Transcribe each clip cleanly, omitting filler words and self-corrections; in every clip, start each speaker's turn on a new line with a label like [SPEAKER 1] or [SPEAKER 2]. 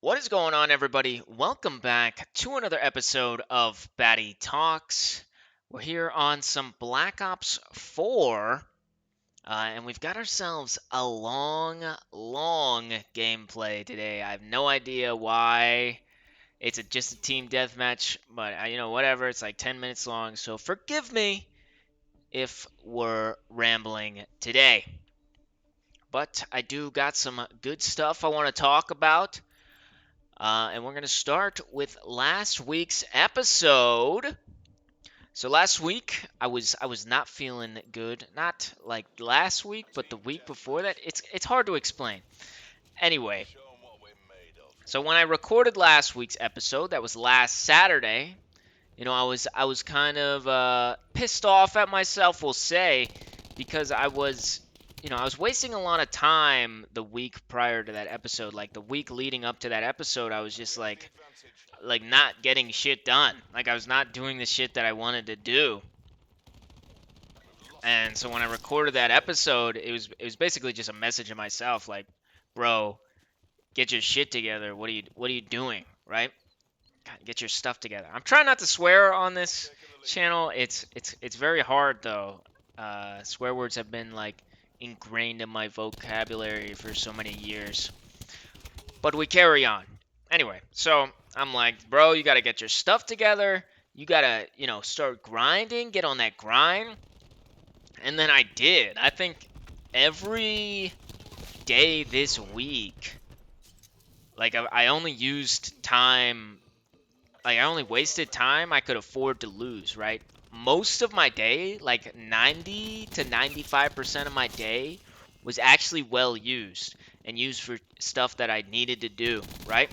[SPEAKER 1] What is going on, everybody? Welcome back to another episode of Batty Talks. We're here on some Black Ops 4, and we've got ourselves a long gameplay today. I have no idea why. It's just a team deathmatch, but whatever. It's like 10 minutes long, so forgive me if we're rambling today. But I do got some good stuff I want to talk about. And we're going to start with last week's episode. So last week I was not feeling good. Not like last week, but the week before that. It's hard to explain. Anyway, so when I recorded last week's episode, that was last Saturday. I was kind of pissed off at myself, we'll say, because I was wasting a lot of time the week prior to that episode. Like the week leading up to that episode, I was just like not getting shit done. Like I was not doing the shit that I wanted to do. And so when I recorded that episode, it was basically just a message to myself like, "Bro, get your shit together. What are you doing?" Right? God, get your stuff together. I'm trying not to swear on this channel. It's very hard though. Swear words have been like ingrained in my vocabulary for so many years. But we carry on. Anyway, so I'm like, bro, you gotta get your stuff together. You gotta, start grinding, get on that grind. And then I did. I think every day this week, like I only used time, like I only wasted time I could afford to lose, right? Most of my day, like 90 to 95% of my day, was actually well used and used for stuff that I needed to do, right?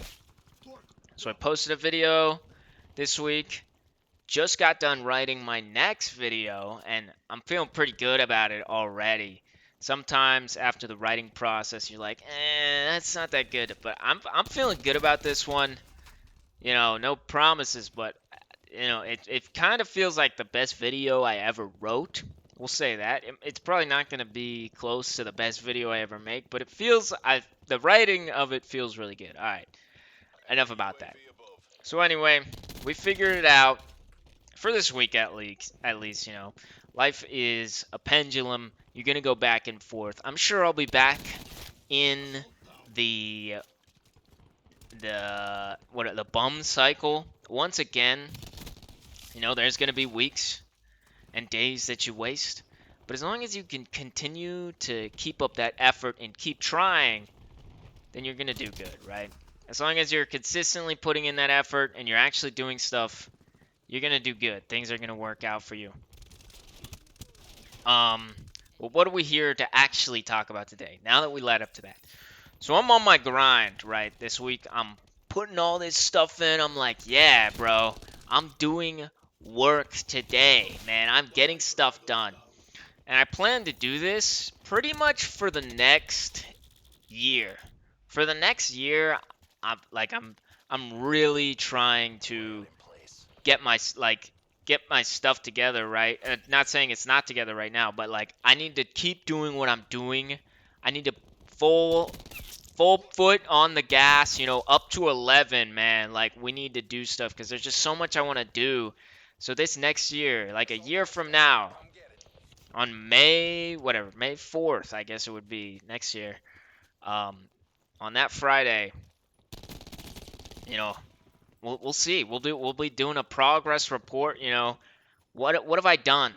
[SPEAKER 1] So I posted a video this week. Just got done writing my next video, and I'm feeling pretty good about it already. Sometimes after the writing process, you're like, that's not that good. But I'm feeling good about this one. No promises, but it kind of feels like the best video I ever wrote. We'll say that. It's probably not going to be close to the best video I ever make, but the writing of it feels really good. All right, enough about that. So anyway, we figured it out for this week at least. Life is a pendulum. You're going to go back and forth. I'm sure I'll be back in the the bum cycle once again. There's going to be weeks and days that you waste. But as long as you can continue to keep up that effort and keep trying, then you're going to do good, right? As long as you're consistently putting in that effort and you're actually doing stuff, you're going to do good. Things are going to work out for you. Well, what are we here to actually talk about today, now that we led up to that? So I'm on my grind, right? This week, I'm putting all this stuff in. I'm like, yeah, bro, I'm doing work today, man. I'm getting stuff done. And I plan to do this pretty much for the next year. For the next year, I'm really trying to get my stuff together, right? Not saying it's not together right now, but like I need to keep doing what I'm doing. I need to full foot on the gas, up to 11, man. Like we need to do stuff because there's just so much I want to do. So this next year, like a year from now, on May 4th, I guess it would be next year. Um, on that Friday, you know, we'll see. We'll be doing a progress report. What have I done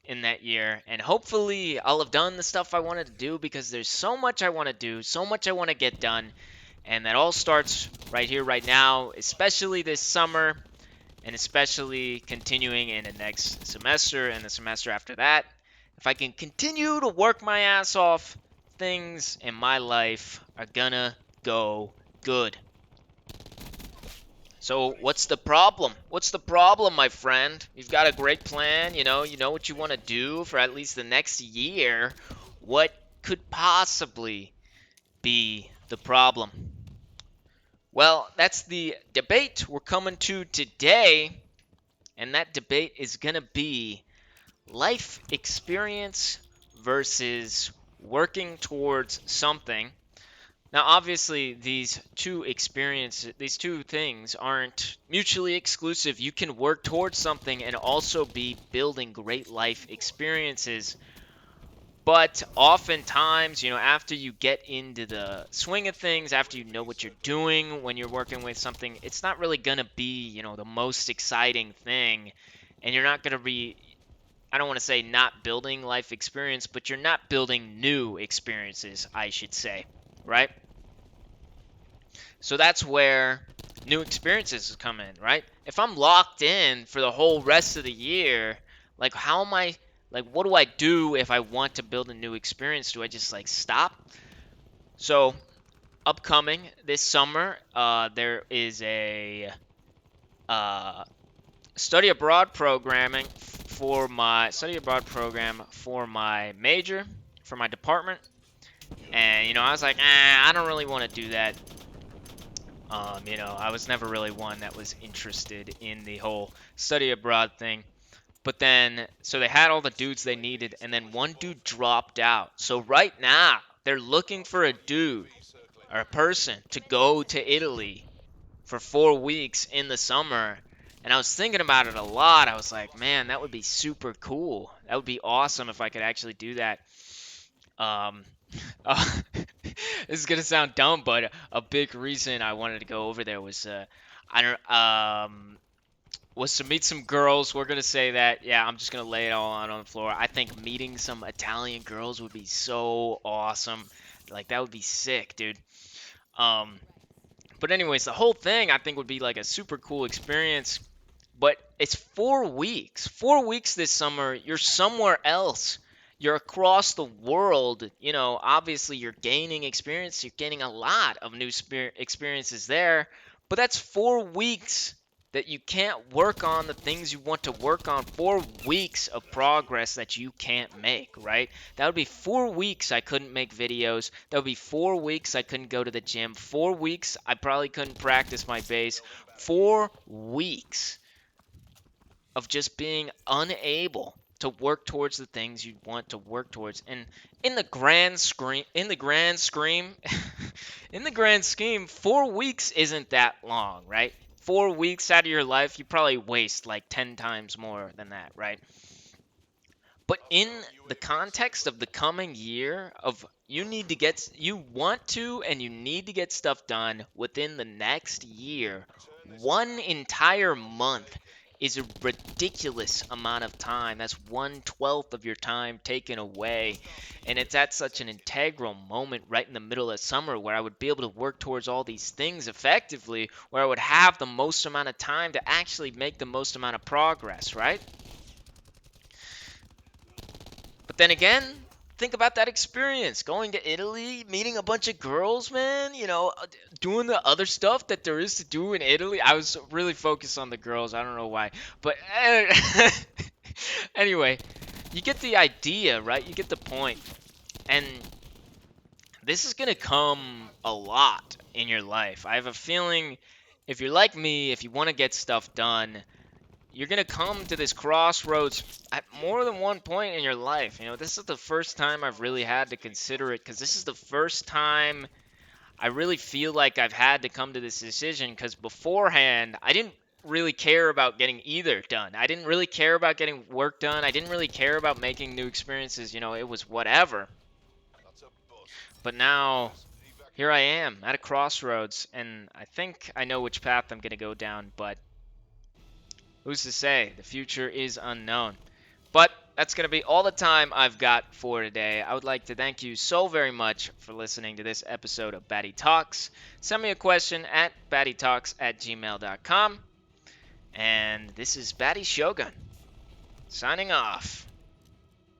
[SPEAKER 1] in that year? And hopefully I'll have done the stuff I wanted to do because there's so much I want to do, so much I want to get done, and that all starts right here, right now, especially this summer, and especially continuing in the next semester and the semester after that. If I can continue to work my ass off, things in my life are gonna go good. So what's the problem? What's the problem, my friend? You've got a great plan, you know what you want to do for at least the next year. What could possibly be the problem? Well, that's the debate we're coming to today, and that debate is going to be life experience versus working towards something. Now, obviously, these two things aren't mutually exclusive. You can work towards something and also be building great life experiences. But oftentimes, after you get into the swing of things, after you know what you're doing when you're working with something, it's not really going to be, the most exciting thing. And you're not going to be, I don't want to say not building life experience, but you're not building new experiences, I should say, right? So that's where new experiences come in, right? If I'm locked in for the whole rest of the year, like how am I like what do I do if I want to build a new experience? Do I just like stop? So, upcoming this summer, there is a uh, study abroad programming for my study abroad program for my major, for my department. And I was like, I don't really want to do that. I was never really one that was interested in the whole study abroad thing. But then, so they had all the dudes they needed, and then one dude dropped out. So right now, they're looking for a dude or a person to go to Italy for 4 weeks in the summer. And I was thinking about it a lot. I was like, man, that would be super cool. That would be awesome if I could actually do that. Um, this is gonna sound dumb, but a big reason I wanted to go over there was I don't was to meet some girls. We're gonna say that. Yeah, I'm just gonna lay it all out on the floor. I think meeting some Italian girls would be so awesome. Like that would be sick, dude. Um, but anyways, the whole thing I think would be like a super cool experience. But it's 4 weeks. 4 weeks this summer. You're somewhere else. You're across the world. Obviously you're gaining experience. You're gaining a lot of new experiences there. But that's 4 weeks that you can't work on the things you want to work on. 4 weeks of progress that you can't make, right? That would be 4 weeks I couldn't make videos. That would be 4 weeks I couldn't go to the gym. 4 weeks I probably couldn't practice my bass. 4 weeks of just being unable to work towards the things you want to work towards. And in the grand scheme, in the grand scheme, 4 weeks isn't that long, right? 4 weeks out of your life, you probably waste like 10 times more than that, right? But in the context of the coming year of you want to and you need to get stuff done within the next year, one entire month is a ridiculous amount of time. That's 1/12 of your time taken away. And it's at such an integral moment right in the middle of summer where I would be able to work towards all these things effectively, where I would have the most amount of time to actually make the most amount of progress, right? But then again, think about that experience going to Italy, meeting a bunch of girls, man. Doing the other stuff that there is to do in Italy. I was really focused on the girls. I don't know why. But anyway, you get the idea, right? You get the point. And this is going to come a lot in your life. I have a feeling if you're like me, if you want to get stuff done, you're going to come to this crossroads at more than one point in your life. This is the first time I've really had to consider it because this is the first time I really feel like I've had to come to this decision because beforehand, I didn't really care about getting either done. I didn't really care about getting work done. I didn't really care about making new experiences. It was whatever. But now, here I am at a crossroads, and I think I know which path I'm going to go down, but who's to say? The future is unknown. But that's going to be all the time I've got for today. I would like to thank you so very much for listening to this episode of Batty Talks. Send me a question at battytalks@gmail.com. And this is Batty Shogun, signing off.